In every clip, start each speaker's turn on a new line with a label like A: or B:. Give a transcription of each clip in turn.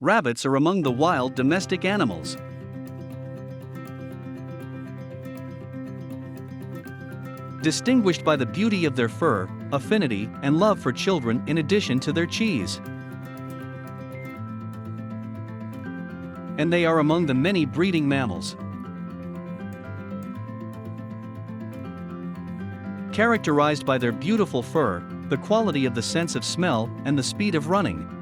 A: Rabbits are among the wild domestic animals. Distinguished by the beauty of their fur, affinity, and love for children in addition to their cheese. And they are among the many breeding mammals. Characterized by their beautiful fur, the quality of the sense of smell, and the speed of running.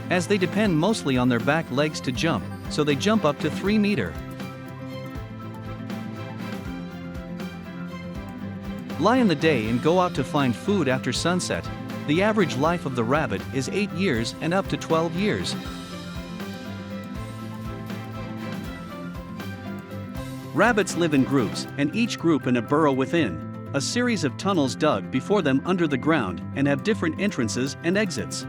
A: As they depend mostly on their back legs to jump, so they jump up to 3 meters. Lie in the day and go out to find food after sunset. The average life of the rabbit is 8 years and up to 12 years. Rabbits live in groups, and each group in a burrow within a series of tunnels dug before them under the ground and have different entrances and exits.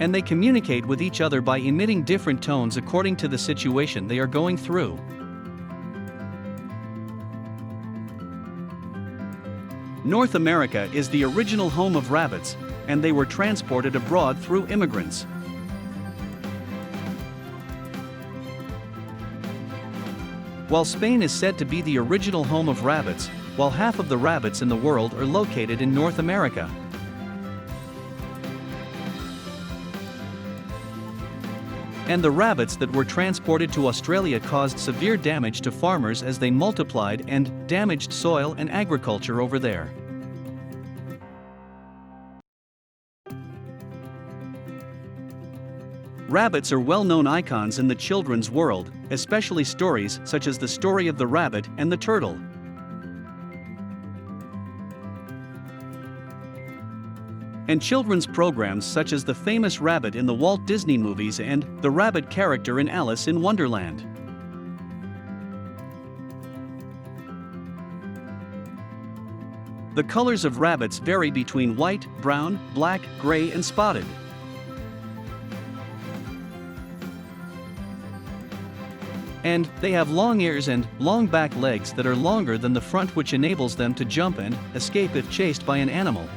A: And they communicate with each other by emitting different tones according to the situation they are going through. North America is the original home of rabbits, and they were transported abroad through immigrants. While Spain is said to be the original home of rabbits, while half of the rabbits in the world are located in North America. And the rabbits that were transported to Australia caused severe damage to farmers as they multiplied and damaged soil and agriculture over there. Rabbits are well-known icons in the children's world, especially stories such as The Story of the Rabbit and the Turtle. And children's programs such as The Famous Rabbit in the Walt Disney movies and the rabbit character in Alice in Wonderland. The colors of rabbits vary between white, brown, black, gray, and spotted. And they have long ears and long back legs that are longer than the front, which enables them to jump and escape if chased by an animal.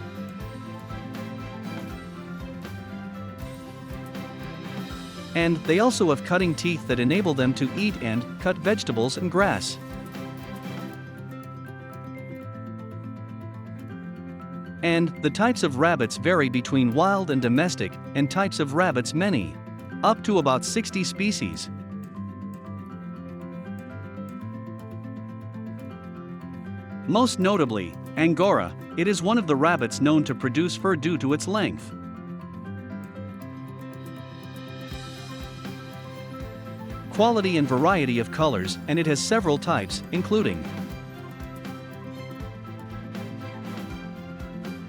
A: And they also have cutting teeth that enable them to eat and cut vegetables and grass. And the types of rabbits vary between wild and domestic, and types of rabbits many, up to about 60 species. Most notably, Angora, it is one of the rabbits known to produce fur due to its length. Quality and variety of colors, and it has several types, including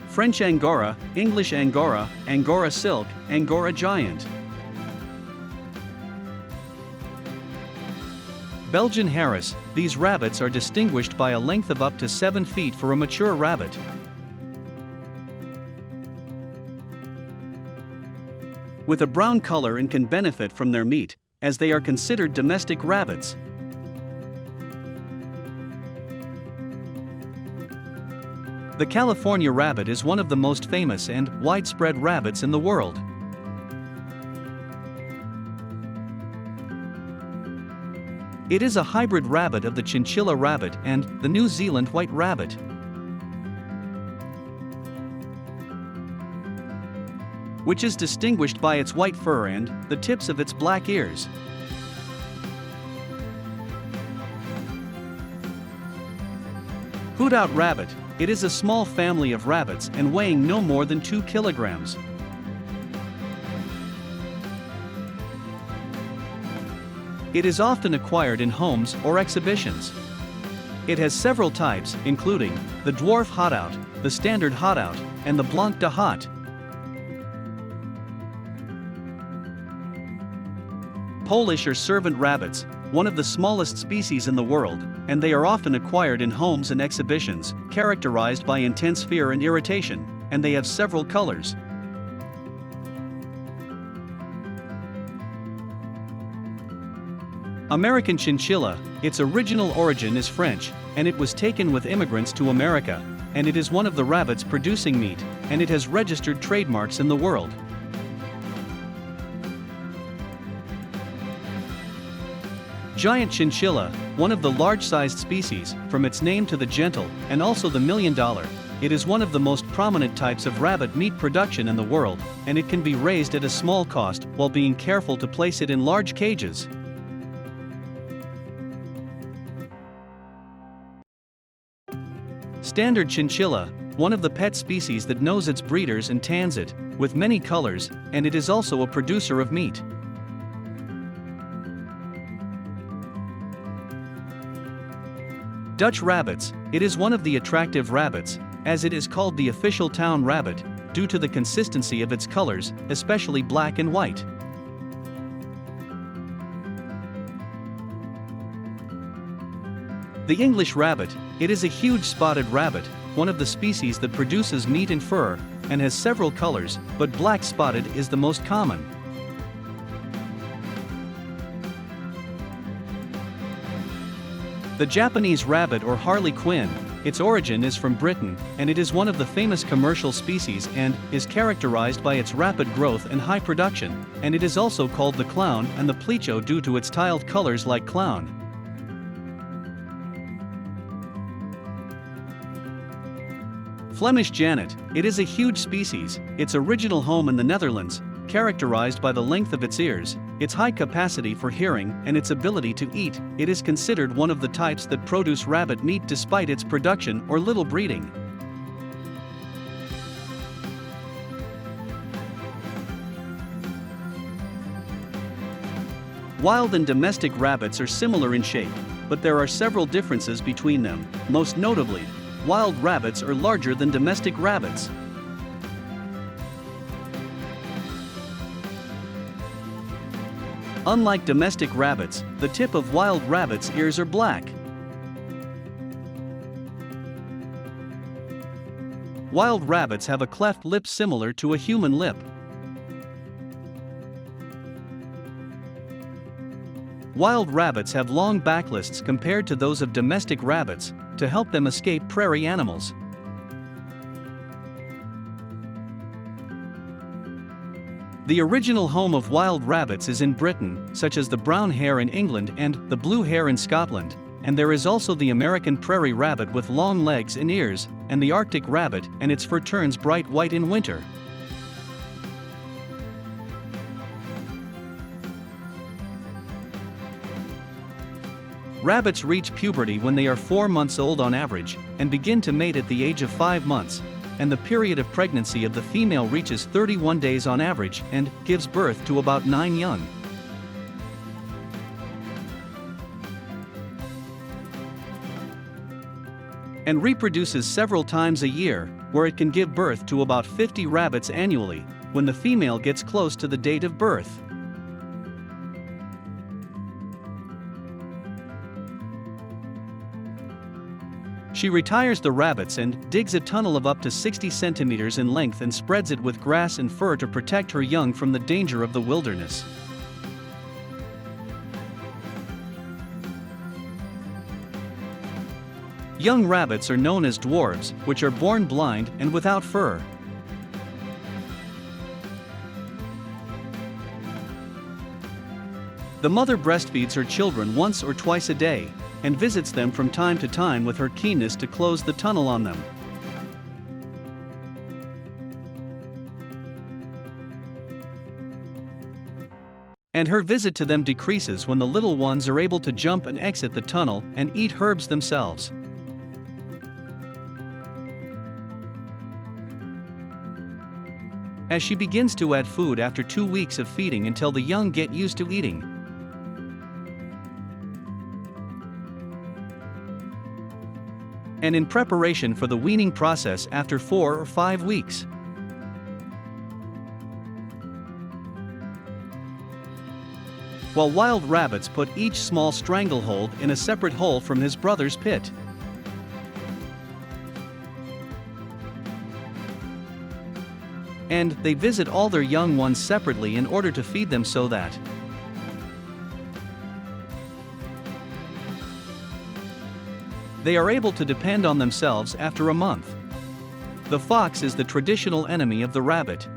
A: French Angora, English Angora, Angora Silk, Angora Giant. Belgian Harris, these rabbits are distinguished by a length of up to 7 feet for a mature rabbit. With a brown color and can benefit from their meat, as they are considered domestic rabbits. The California rabbit is one of the most famous and widespread rabbits in the world. It is a hybrid rabbit of the Chinchilla rabbit and the New Zealand white rabbit. Which is distinguished by its white fur and the tips of its black ears. Hoot-out rabbit, it is a small family of rabbits and weighing no more than 2 kilograms. It is often acquired in homes or exhibitions. It has several types, including the dwarf hutout, the standard hutout, and the blanc de haut. Polish or servant rabbits, one of the smallest species in the world, and they are often acquired in homes and exhibitions, characterized by intense fear and irritation, and they have several colors. American chinchilla, its original origin is French, and it was taken with immigrants to America, and it is one of the rabbits producing meat, and it has registered trademarks in the world. Giant chinchilla, one of the large-sized species, from its name to the gentle, and also the $1 million, it is one of the most prominent types of rabbit meat production in the world, and it can be raised at a small cost while being careful to place it in large cages. Standard chinchilla, one of the pet species that knows its breeders and tans it, with many colors, and it is also a producer of meat. Dutch rabbits, it is one of the attractive rabbits, as it is called the official town rabbit, due to the consistency of its colors, especially black and white. The English rabbit, it is a huge spotted rabbit, one of the species that produces meat and fur, and has several colors, but black spotted is the most common. The Japanese rabbit or harlequin, its origin is from Britain, and it is one of the famous commercial species and is characterized by its rapid growth and high production, and it is also called the clown and the pleacho due to its tiled colors like clown. Flemish Janet, it is a huge species, its original home in the Netherlands, characterized by the length of its ears, its high capacity for hearing, and its ability to eat. It is considered one of the types that produce rabbit meat despite its production or little breeding. Wild and domestic rabbits are similar in shape, but there are several differences between them. Most notably, wild rabbits are larger than domestic rabbits. Unlike domestic rabbits, the tip of wild rabbits' ears are black. Wild rabbits have a cleft lip similar to a human lip. Wild rabbits have long backlists compared to those of domestic rabbits, to help them escape prairie animals. The original home of wild rabbits is in Britain, such as the brown hare in England and the blue hare in Scotland, and there is also the American prairie rabbit with long legs and ears, and the Arctic rabbit, and its fur turns bright white in winter. Rabbits reach puberty when they are 4 months old on average, and begin to mate at the age of 5 months, and the period of pregnancy of the female reaches 31 days on average and gives birth to about 9 young. And reproduces several times a year, where it can give birth to about 50 rabbits annually, when the female gets close to the date of birth. She retires the rabbits and digs a tunnel of up to 60 centimeters in length and spreads it with grass and fur to protect her young from the danger of the wilderness. Young rabbits are known as dwarves, which are born blind and without fur. The mother breastfeeds her children once or twice a day, and visits them from time to time with her keenness to close the tunnel on them. And her visit to them decreases when the little ones are able to jump and exit the tunnel and eat herbs themselves. As she begins to add food after 2 weeks of feeding until the young get used to eating. And in preparation for the weaning process after 4 or 5 weeks. While wild rabbits put each small stranglehold in a separate hole from his brother's pit. And they visit all their young ones separately in order to feed them so that They are able to depend on themselves after a month. The fox is the traditional enemy of the rabbit.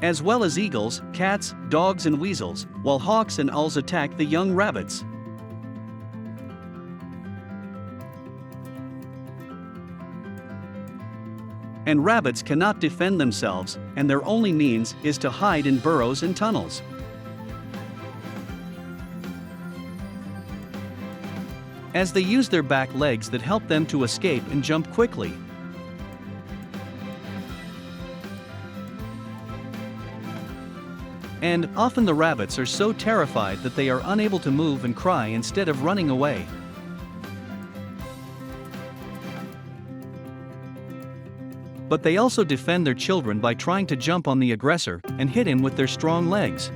A: As well as eagles, cats, dogs and weasels, while hawks and owls attack the young rabbits. And rabbits cannot defend themselves, and their only means is to hide in burrows and tunnels. As they use their back legs that help them to escape and jump quickly. And often the rabbits are so terrified that they are unable to move and cry instead of running away. But they also defend their children by trying to jump on the aggressor and hit him with their strong legs.